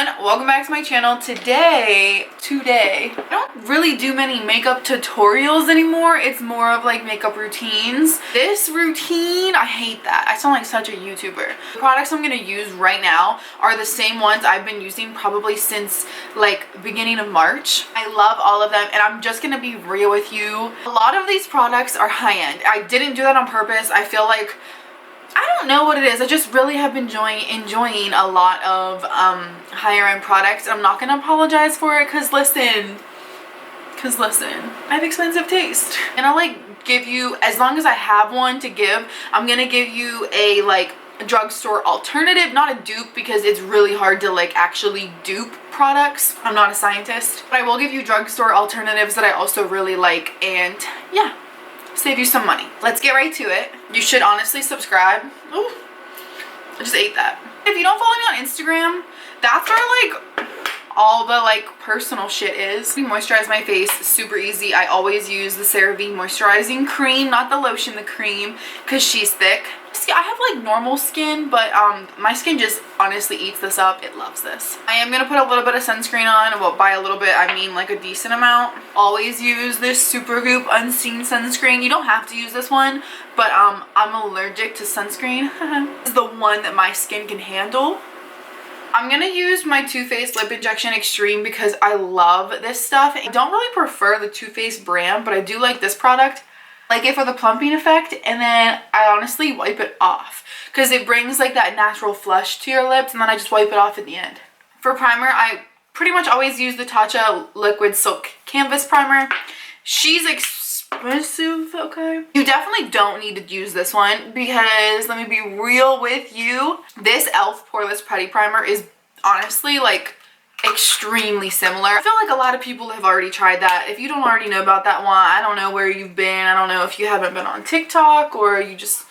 everyone, welcome back to my channel. Today I don't really do many makeup tutorials anymore. It's more of like makeup routines. This routine, I hate that. I sound like such a YouTuber. The products I'm gonna use right now are the same ones I've been using probably since like beginning of March. I love all of them and I'm just gonna be real with you. A lot of these products are high-end. I didn't do that on purpose. I feel like I don't know what it is. I just really have been enjoying a lot of higher end products. I'm not gonna apologize for it because listen, I have expensive taste. And I'll like give you, as long as I have one to give, I'm gonna give you a like drugstore alternative, not a dupe because it's really hard to like actually dupe products. I'm not a scientist, but I will give you drugstore alternatives that I also really like, and yeah, save you some money. Let's get right to it. You should honestly subscribe. Ooh, I just ate that. If you don't follow me on Instagram, that's where like all the like personal shit is. Moisturize my face super easy. I always use the CeraVe moisturizing cream, not the lotion, the cream, because she's thick. See, I have like normal skin, but my skin just honestly eats this up. It loves this. I am gonna put a little bit of sunscreen on. Well, by a little bit I mean like a decent amount. Always use this Supergoop Unseen sunscreen. You don't have to use this one, but I'm allergic to sunscreen. This is the one that my skin can handle. I'm gonna use my Too Faced Lip Injection Extreme because I love this stuff. I don't really prefer the Too Faced brand, but I do like this product. I like it for the plumping effect, and then I honestly wipe it off because it brings like that natural flush to your lips, and then I just wipe it off at the end. For primer, I pretty much always use the Tatcha Liquid Silk Canvas Primer. She's expensive, okay? You definitely don't need to use this one because, let me be real with you, this e.l.f. Poreless Putty Primer is honestly like extremely similar. I feel like a lot of people have already tried that. If you don't already know about that one, I don't know where you've been. I don't know if you haven't been on TikTok or you just,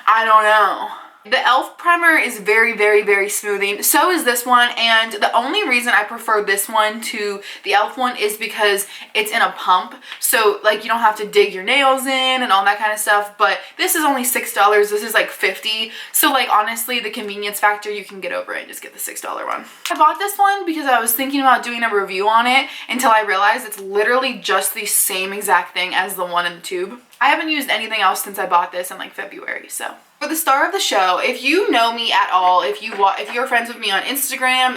I don't know. The e.l.f. primer is very, very, very smoothing. So is this one, and the only reason I prefer this one to the e.l.f. one is because it's in a pump. So like you don't have to dig your nails in and all that kind of stuff, but this is only $6. This is like $50. So like honestly, the convenience factor, you can get over it and just get the $6 one. I bought this one because I was thinking about doing a review on it until I realized it's literally just the same exact thing as the one in the tube. I haven't used anything else since I bought this in like February, so. For the star of the show, if you know me at all, if you're friends with me on Instagram,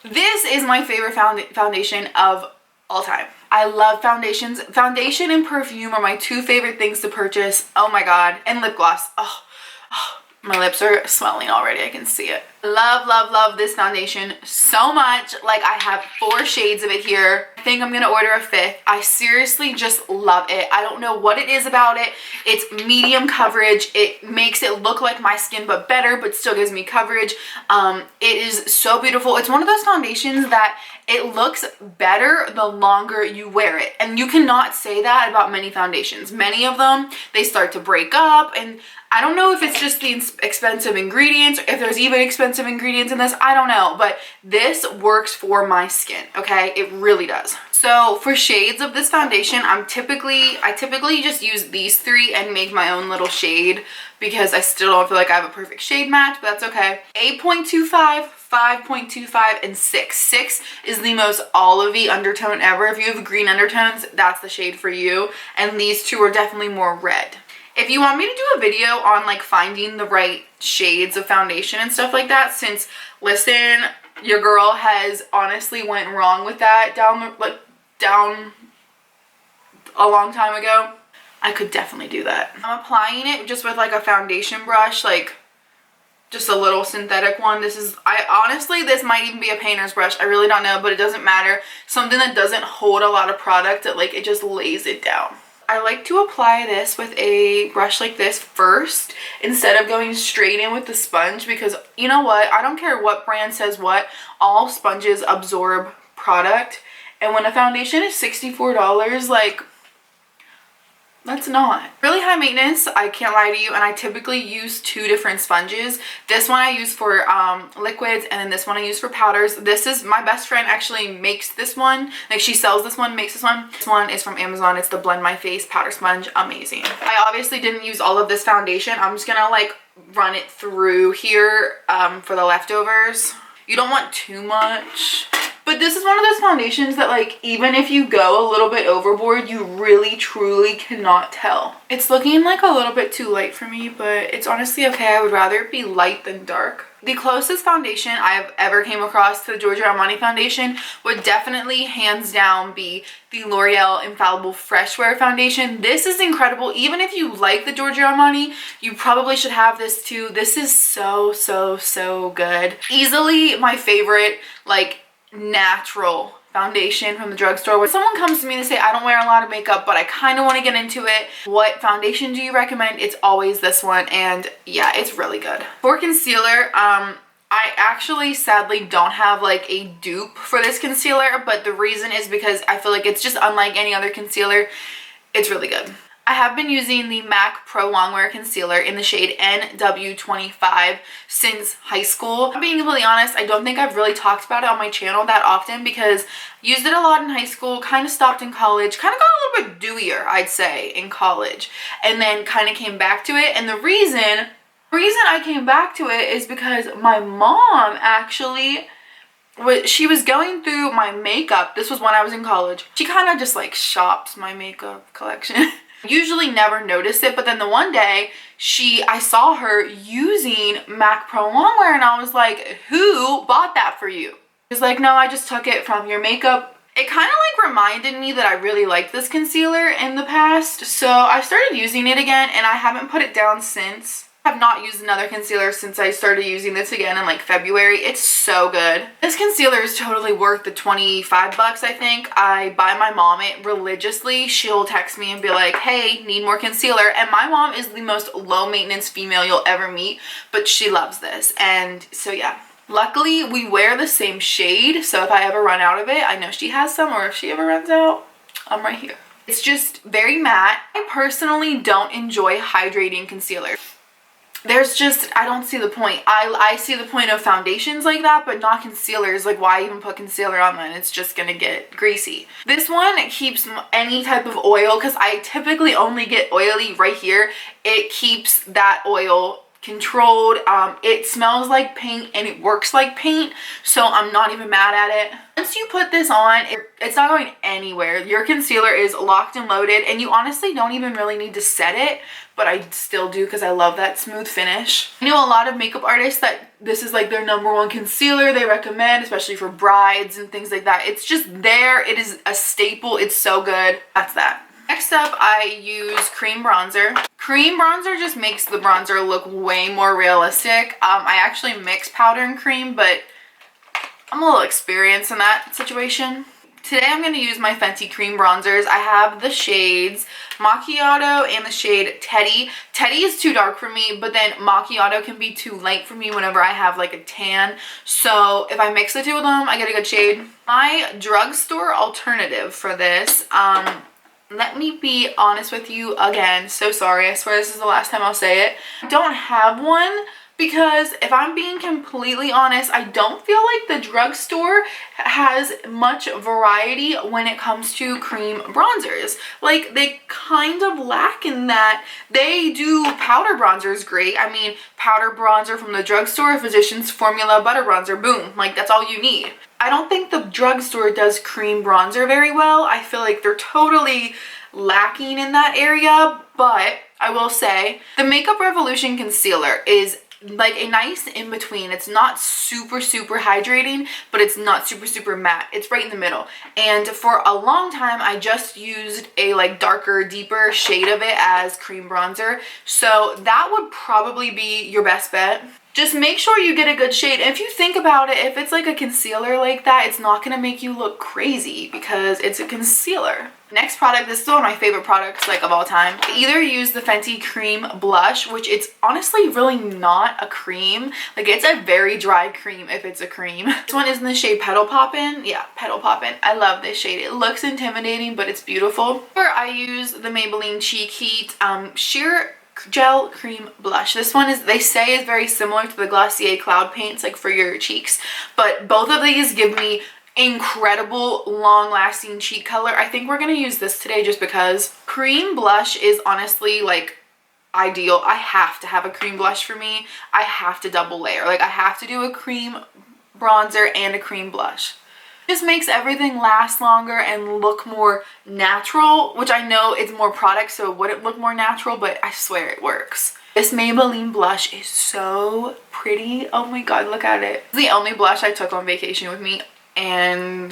this is my favorite foundation of all time. I love foundations. Foundation and perfume are my two favorite things to purchase. Oh my god. And lip gloss. Oh, my lips are swelling already. I can see it. Love, love, love this foundation so much. Like I have 4 shades of it here. I think I'm gonna order a 5th. I seriously just love it. I don't know what it is about it. It's medium coverage. It makes it look like my skin but better, but still gives me coverage. It is so beautiful. It's one of those foundations that it looks better the longer you wear it. And you cannot say that about many foundations. Many of them, they start to break up, and I don't know if it's just the expensive ingredients, or if there's even expensive ingredients in this, I don't know, but this works for my skin, okay? It really does. So for shades of this foundation, I typically just use these 3 and make my own little shade because I still don't feel like I have a perfect shade match, but that's okay. 8.25, 5.25, and 6. 6 is the most olivey undertone ever. If you have green undertones, that's the shade for you, and these 2 are definitely more red. If you want me to do a video on like finding the right shades of foundation and stuff like that, since listen, your girl has honestly went wrong with that down a long time ago, I could definitely do that. I'm applying it just with like a foundation brush, like just a little synthetic one. This might even be a painter's brush. I really don't know, but it doesn't matter. Something that doesn't hold a lot of product, that like it just lays it down. I like to apply this with a brush like this first instead of going straight in with the sponge because you know what? I don't care what brand says what. All sponges absorb product. And when a foundation is $64, like Let's not. Really high maintenance, I can't lie to you, and I typically use 2 different sponges. This one I use for liquids, and then this one I use for powders. This is, my best friend actually makes this one. Like, she sells this one, makes this one. This one is from Amazon. It's the Blend My Face powder sponge. Amazing. I obviously didn't use all of this foundation. I'm just gonna like run it through here for the leftovers. You don't want too much. But this is one of those foundations that, like, even if you go a little bit overboard, you really truly cannot tell. It's looking like a little bit too light for me, but it's honestly okay. I would rather it be light than dark. The closest foundation I've ever came across to the Giorgio Armani foundation would definitely hands down be the L'Oreal Infallible Fresh Wear foundation. This is incredible. Even if you like the Giorgio Armani, you probably should have this too. This is so, so, so good. Easily my favorite, like, natural foundation from the drugstore. When someone comes to me and they say, I don't wear a lot of makeup, but I kind of want to get into it, what foundation do you recommend? It's always this one, and yeah, it's really good. For concealer, I actually sadly don't have like a dupe for this concealer, but the reason is because I feel like it's just unlike any other concealer. It's really good. I have been using the MAC Pro Longwear Concealer in the shade NW25 since high school. I'm being completely honest, I don't think I've really talked about it on my channel that often because I used it a lot in high school, kind of stopped in college, kind of got a little bit dewier, I'd say, in college, and then kind of came back to it. And the reason I came back to it is because my mom actually, she was going through my makeup. This was when I was in college. She kind of just like shops my makeup collection. Usually never notice it, but then the one day I saw her using MAC Pro Longwear, and I was like, who bought that for you? She's like, no, I just took it from your makeup. It kind of like reminded me that I really liked this concealer in the past, so I started using it again, and I haven't put it down since. I have not used another concealer since I started using this again in like February. It's so good. This concealer is totally worth the 25 bucks, I think. I buy my mom it religiously. She'll text me and be like, hey, need more concealer. And my mom is the most low maintenance female you'll ever meet, but she loves this. And so yeah. Luckily, we wear the same shade, so if I ever run out of it, I know she has some, or if she ever runs out, I'm right here. It's just very matte. I personally don't enjoy hydrating concealer. There's just, I don't see the point. I see the point of foundations like that, but not concealers. Like, why even put concealer on then? It's just gonna get greasy. This one keeps any type of oil, because I typically only get oily right here. It keeps that oil controlled. It smells like paint and it works like paint, so I'm not even mad at it. Once you put this on, it's not going anywhere. Your concealer is locked and loaded, and you honestly don't even really need to set it, but I still do because I love that smooth finish. I know a lot of makeup artists that this is like their #1 concealer they recommend, especially for brides and things like that. It's just there. It is a staple. It's so good. That's that. Next up, I use cream bronzer. Cream bronzer just makes the bronzer look way more realistic. I actually mix powder and cream, but I'm a little experienced in that situation. Today I'm going to use my Fenty cream bronzers. I have the shades Macchiato and the shade Teddy. Teddy is too dark for me, but then Macchiato can be too light for me whenever I have like a tan. So if I mix the two of them, I get a good shade. My drugstore alternative for this, let me be honest with you again. So sorry. I swear this is the last time I'll say it. I don't have one because if I'm being completely honest, I don't feel like the drugstore has much variety when it comes to cream bronzers. Like, they kind of lack in that. They do powder bronzers great. I mean, powder bronzer from the drugstore, Physicians Formula butter bronzer, boom. Like, that's all you need. I don't think the drugstore does cream bronzer very well. I feel like they're totally lacking in that area, but I will say the Makeup Revolution concealer is like a nice in between. It's not super hydrating, but it's not super matte. It's right in the middle. And for a long time I just used a like darker, deeper shade of it as cream bronzer, so that would probably be your best bet. Just make sure you get a good shade. And if you think about it, if it's like a concealer like that, it's not gonna make you look crazy because it's a concealer. Next product, this is one of my favorite products like of all time. I either use the Fenty Cream Blush, which it's honestly really not a cream. Like it's a very dry cream if it's a cream. This one is in the shade Petal Poppin'. Yeah, Petal Poppin'. I love this shade. It looks intimidating, but it's beautiful. Or I use the Maybelline Cheek Heat Sheer Gel Cream Blush. This one is, they say, is very similar to the Glossier Cloud Paints, like for your cheeks, but both of these give me incredible long-lasting cheek color. I think we're gonna use this today just because cream blush is honestly like ideal. I have to have a cream blush for me. I have to double layer. Like I have to do a cream bronzer and a cream blush. Just makes everything last longer and look more natural, which I know it's more product, so it wouldn't look more natural, but I swear it works. This Maybelline blush is so pretty. Oh my god, look at it. It's the only blush I took on vacation with me, and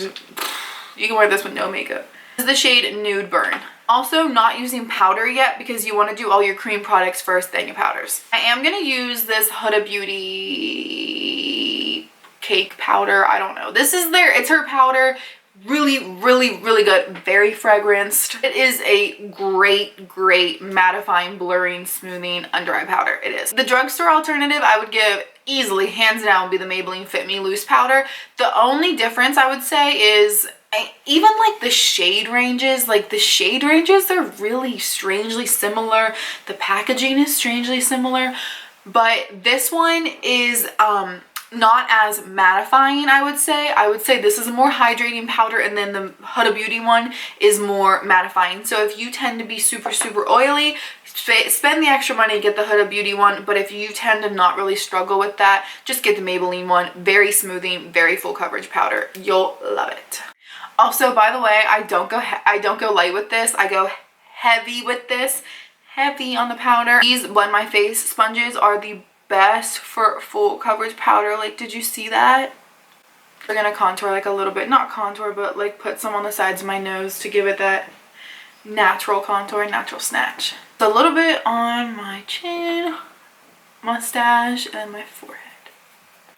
you can wear this with no makeup. This is the shade Nude Burn. Also not using powder yet because you want to do all your cream products first, then your powders. I am going to use this Huda Beauty cake powder. I don't know. This is it's her powder. Really, really, really good. Very fragranced. It is a great, great mattifying, blurring, smoothing under eye powder. It is. The drugstore alternative I would give easily, hands down, be the Maybelline Fit Me Loose powder. The only difference I would say is even like the shade ranges, they're really strangely similar. The packaging is strangely similar, but this one is not as mattifying. I would say this is a more hydrating powder, and then the Huda Beauty one is more mattifying. So if you tend to be super oily, spend the extra money to get the Huda Beauty one, but if you tend to not really struggle with that, just get the Maybelline one. Very smoothing, very full coverage powder. You'll love it. Also, by the way, I don't go light with this. I go heavy with this. Heavy on the powder. These Blend My Face sponges are the best for full coverage powder. Like, did you see that? We're gonna contour like a little bit, not contour, but like put some on the sides of my nose to give it that natural contour, natural snatch. So a little bit on my chin, mustache, and my forehead.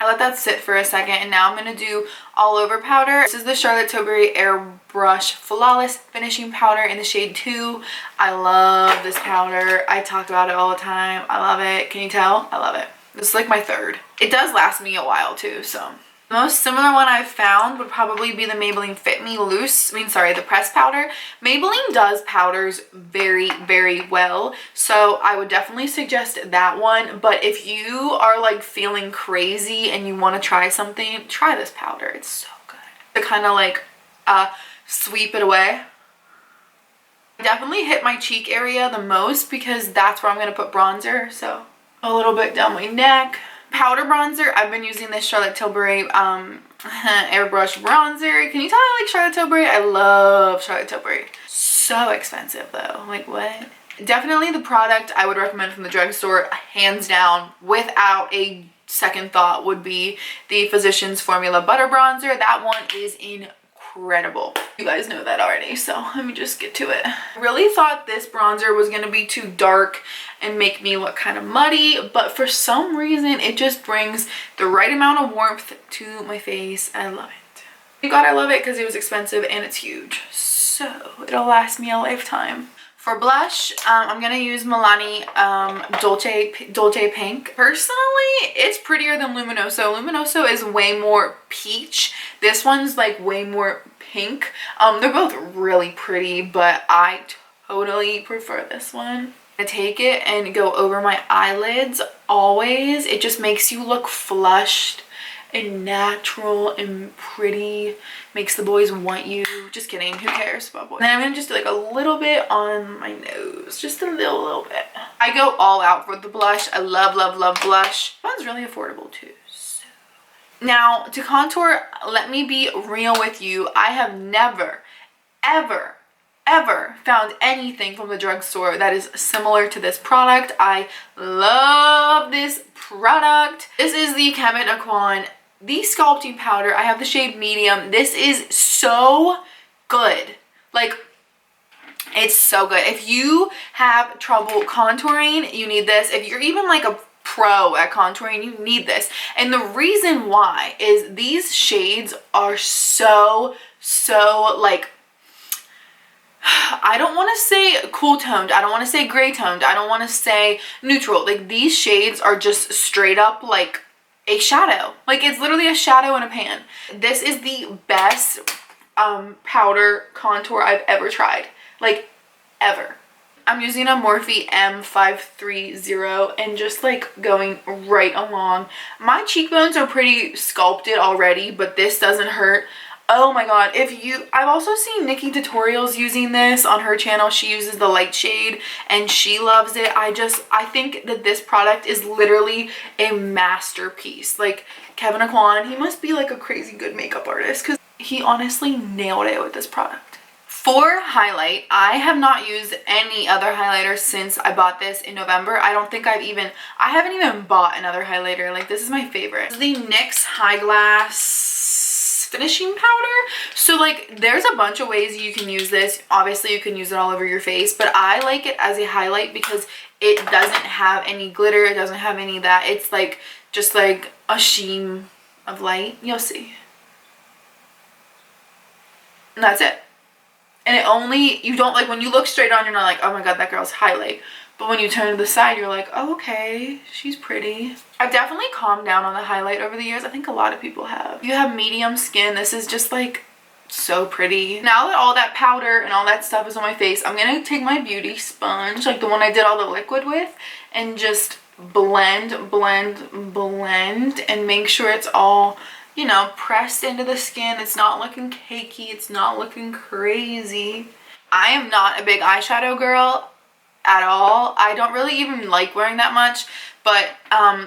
I let that sit for a second, and now I'm gonna do all over powder. This is the Charlotte Tilbury Airbrush Flawless Finishing Powder in the shade 2. I love this powder. I talk about it all the time. I love it. Can you tell? I love it. This is like my third. It does last me a while too, so. The most similar one I've found would probably be the Maybelline Fit Me Loose, the pressed powder. Maybelline does powders very, very well, so I would definitely suggest that one. But if you are like feeling crazy and you want to try something, try this powder. It's so good. To kind of like sweep it away. I definitely hit my cheek area the most because that's where I'm going to put bronzer, so a little bit down my neck. Powder bronzer, I've been using this Charlotte Tilbury airbrush bronzer. Can you tell I like Charlotte Tilbury? I love Charlotte Tilbury. So expensive though, like what? Definitely the product I would recommend from the drugstore, hands down, without a second thought, would be the Physicians Formula Butter Bronzer. That one is incredible. You guys know that already, so let me just get to it. I really thought this bronzer was going to be too dark and make me look kind of muddy, but for some reason it just brings the right amount of warmth to my face. I love it. Thank God I love it because it was expensive and it's huge, so it'll last me a lifetime. For blush, I'm gonna use Milani Dolce Pink. Personally, it's prettier than Luminoso. Luminoso is way more peach. This one's like way more pink. They're both really pretty, but I totally prefer this one. I take it and go over my eyelids always. It just makes you look flushed and natural and pretty. Makes the boys want you. Just kidding, who cares about boys? And then I'm gonna just do like a little bit on my nose, just a little bit. I go all out for the blush. I love blush. This one's really affordable too. So. Now to contour, let me be real with you. I have never ever found anything from the drugstore that is similar to this product. I love this product. This is the Kevyn Aucoin the sculpting powder. I have the shade medium. This is so good. Like, it's so good. If you have trouble contouring, you need this. If you're even like a pro at contouring. You need this. And the reason why is these shades are so like, I don't want to say cool toned, I don't want to say gray toned, I don't want to say neutral. Like, these shades are just straight up like a shadow. Like, it's literally a shadow in a pan. This is the best powder contour I've ever tried, like ever. I'm using a Morphe M530 and just like going right along. My cheekbones are pretty sculpted already, but this doesn't hurt. Oh my god, I've also seen Nikki tutorials using this on her channel. She uses the light shade and she loves it. I think that this product is literally a masterpiece. Like, Kevin Aquan, he must be like a crazy good makeup artist because he honestly nailed it with this product. For highlight, I have not used any other highlighter since I bought this in November. I haven't even bought another highlighter. Like, this is my favorite. This is the NYX High Glass finishing powder. So like, there's a bunch of ways you can use this. Obviously you can use it all over your face, but I like it as a highlight because it doesn't have any glitter, it doesn't have any of that. It's like just like a sheen of light. You'll see. And that's it. And you don't like, when you look straight on, you're not like, oh my god, that girl's highlight. But when you turn to the side, you're like, oh, okay, she's pretty. I've definitely calmed down on the highlight over the years. I think a lot of people have. You have medium skin. This is just like so pretty. Now that all that powder and all that stuff is on my face, I'm gonna take my beauty sponge, like the one I did all the liquid with, and just blend and make sure it's all, you know, pressed into the skin. It's not looking cakey. It's not looking crazy. I am not a big eyeshadow girl at all. I don't really even like wearing that much, but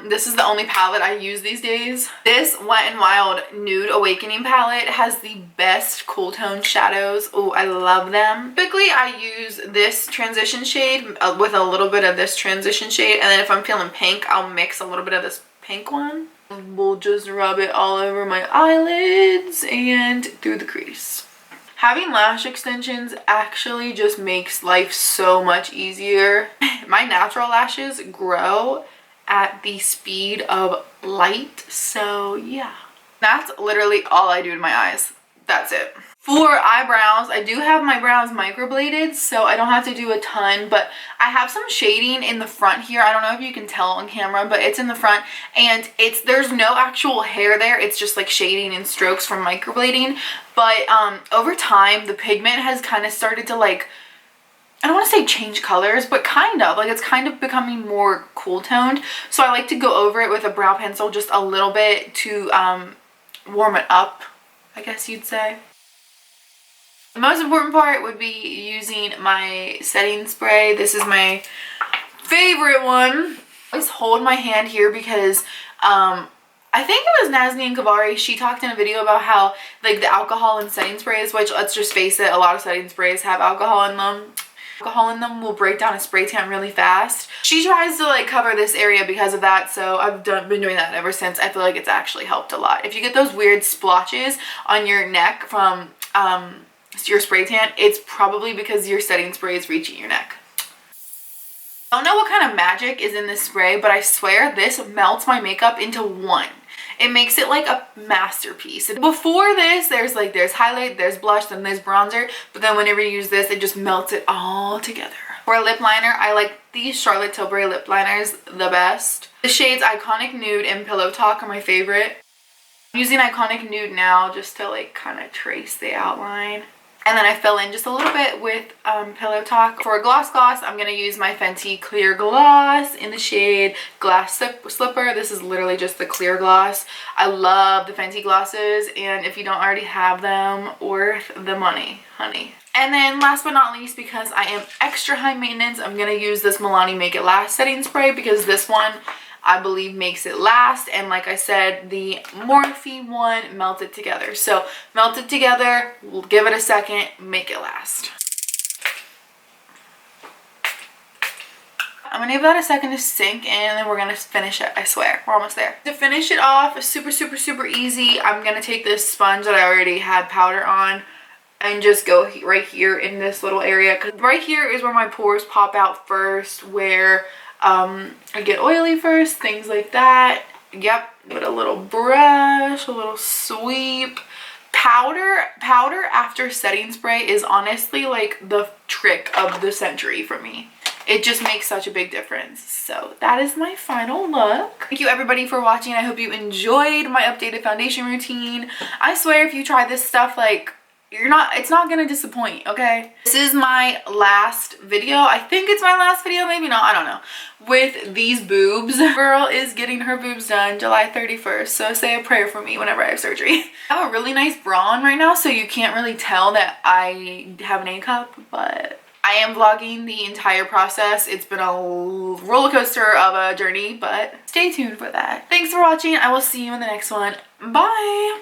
this is the only palette I use these days. This Wet n Wild Nude Awakening palette has the best cool tone shadows. Oh, I love them. Typically I use this transition shade with a little bit of this transition shade, and then if I'm feeling pink, I'll mix a little bit of this pink one. We'll just rub it all over my eyelids and through the crease. Having lash extensions actually just makes life so much easier. My natural lashes grow at the speed of light, so yeah. That's literally all I do to my eyes. That's it. For eyebrows, I do have my brows microbladed, so I don't have to do a ton, but I have some shading in the front here. I don't know if you can tell on camera, but it's in the front, and there's no actual hair there. It's just like shading and strokes from microblading. But over time, the pigment has kind of started to, like, I don't want to say change colors, but kind of. Like, it's kind of becoming more cool toned. So I like to go over it with a brow pencil just a little bit to warm it up, I guess you'd say. The most important part would be using my setting spray. This is my favorite one. I always hold my hand here because I think it was Nazni and Kavari. She talked in a video about how, like, the alcohol in setting sprays, which, let's just face it, a lot of setting sprays have alcohol in them. Alcohol in them will break down a spray tan really fast. She tries to, like, cover this area because of that, so I've been doing that ever since. I feel like it's actually helped a lot. If you get those weird splotches on your neck from your spray tan, it's probably because your setting spray is reaching your neck. I don't know what kind of magic is in this spray, but I swear this melts my makeup into one. It makes it like a masterpiece. Before this, there's highlight, there's blush, then there's bronzer, but then whenever you use this, it just melts it all together. For a lip liner, I like these Charlotte Tilbury lip liners the best. The shades Iconic Nude and Pillow Talk are my favorite. I'm using Iconic Nude now just to, like, kind of trace the outline. And then I fill in just a little bit with Pillow Talk. For a gloss, I'm going to use my Fenty Clear Gloss in the shade Glass Slipper. This is literally just the clear gloss. I love the Fenty glosses, and if you don't already have them, worth the money, honey. And then last but not least, because I am extra high maintenance, I'm going to use this Milani Make It Last setting spray, because this one I believe makes it last, and like I said, the Morphe one melts it together. So melt it together, we'll give it a second, make it last. I'm gonna give that a second to sink, and then we're gonna finish it. I swear, we're almost there. To finish it off, super easy, I'm gonna take this sponge that I already had powder on and just go right here in this little area, because right here is where my pores pop out first, where I get oily first, things like that. Yep, with a little brush, a little sweep. Powder after setting spray is honestly like the trick of the century for me. It just makes such a big difference. So that is my final look. Thank you everybody for watching. I hope you enjoyed my updated foundation routine. I swear if you try this stuff, like, it's not gonna disappoint, okay? This is my last video. I think it's my last video, maybe not, I don't know. With these boobs. Girl is getting her boobs done July 31st, so say a prayer for me whenever I have surgery. I have a really nice bra on right now, so you can't really tell that I have an A cup, but I am vlogging the entire process. It's been a roller coaster of a journey, but stay tuned for that. Thanks for watching. I will see you in the next one. Bye!